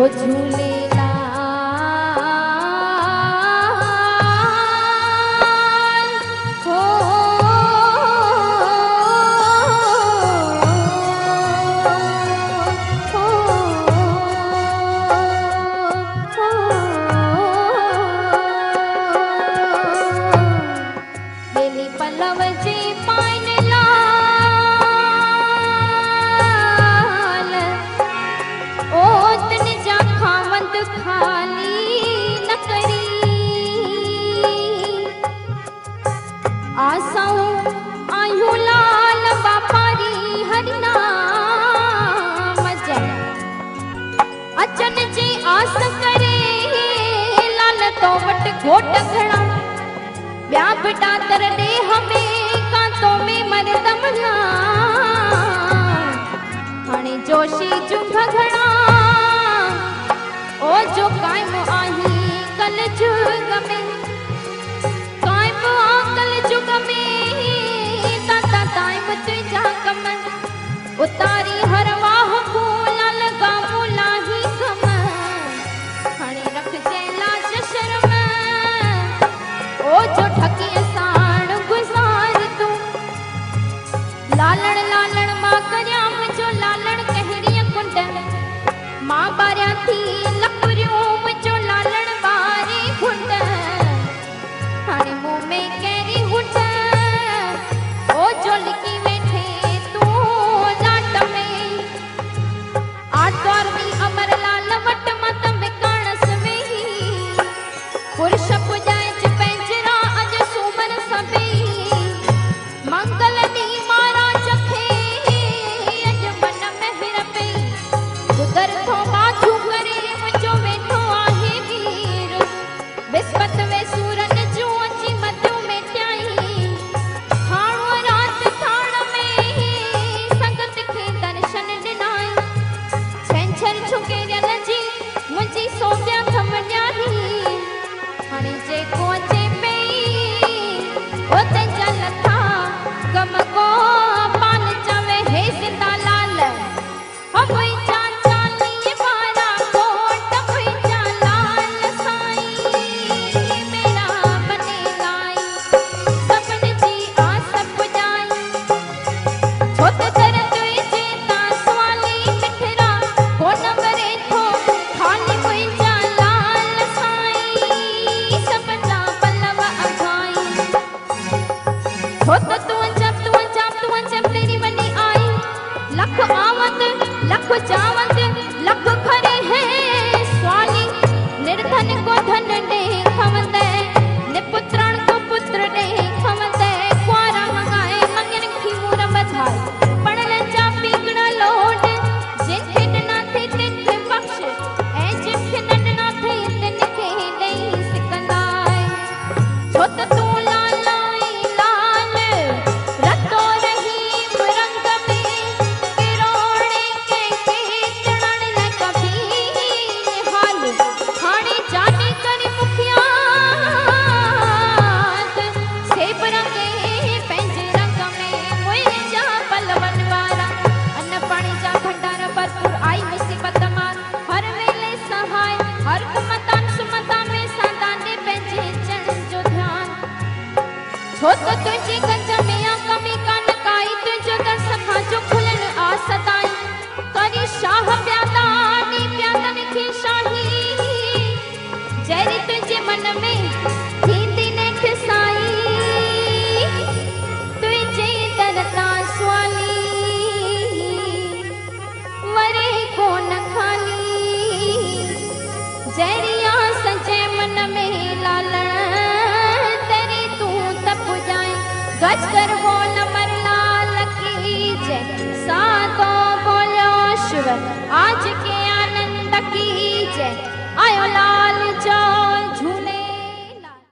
हो झूलेलाल हो बेली पलव जे पाइन लाल ओतन जा खावंद खाली न करी आसाऊं आयूं लाल बापारी हरिनाम जय अचन जी आस करे लाल तो वट घोट खड़ा ब्या बिटा तर दे हमें कांतों में मरदम ना हणे जोशी जुंग घड़ा ओ जो कायम आही कल जुग में कायम आ कल जुग में ताता टाइम तुझा कम उतारी हर वाह को लाल गामू लाही कम हणे रख चेला शर्म ओ जो ठकी साण गुजार तू लालण लालण मां करया मुझो लालण कहरी कुंड मां बारिया थी लपरियो मुझो लालण बारी कुंड हाणे मुंह में कैरी हुट ओ जो लिखी बैठे तू लाट में आतवार दी अमर लाल वट मत विकाणस में पुरुष पुजाए मंगल दी मारा चखे अज मन महर पे गुदर थो माथू करे मुझो वेठो आहे वीर बिस्पत वे सूरन जो अची मधु में त्याई खाणो रात थाण में संगत खे दर्शन दिनाई छंछर छुके रल जी मुझी सोव्या थम न्याही हाणे जेको अचे पई ओते चल था कम को पान चवे हे सीता लाल हम चाचा नी बारा कोट भैया लाल साईं मेरा बने लाई सपन जी आस पुजाई छोत कर तुझे ता स्वाली मिठरा कोन मरे थो खाली भैया लाल साईं सपना पल्लव अघाई छोत तू तेरी बनी आई लख आवत लख जावत लख खरे है स्वाली निर्धन को धन दे खवंदे निपुत्रन को पुत्र दे खवंदे क्वारा मंगाए मंगन की मूर बधाई पड़ल जा पीगड़ा लोट जिनके ना थे तिनके बख्श ए जिनके ना थे तिनके नहीं सिकंदाए छोत तू छोत तुझी गंज में कमी कान काई तुझो दर सखा जो खुलन आसताई करी शाह प्यादा नी प्यादन की शाही जरी तुझे मन में थींदी ने खिसाई तुझे दरता स्वाली वरे को न खाली जरिया सजे मन में लालण गज कर बोल मरलाल की जय सातो बोलो शिव आज के आनंद की जय आयो लाल जो झूल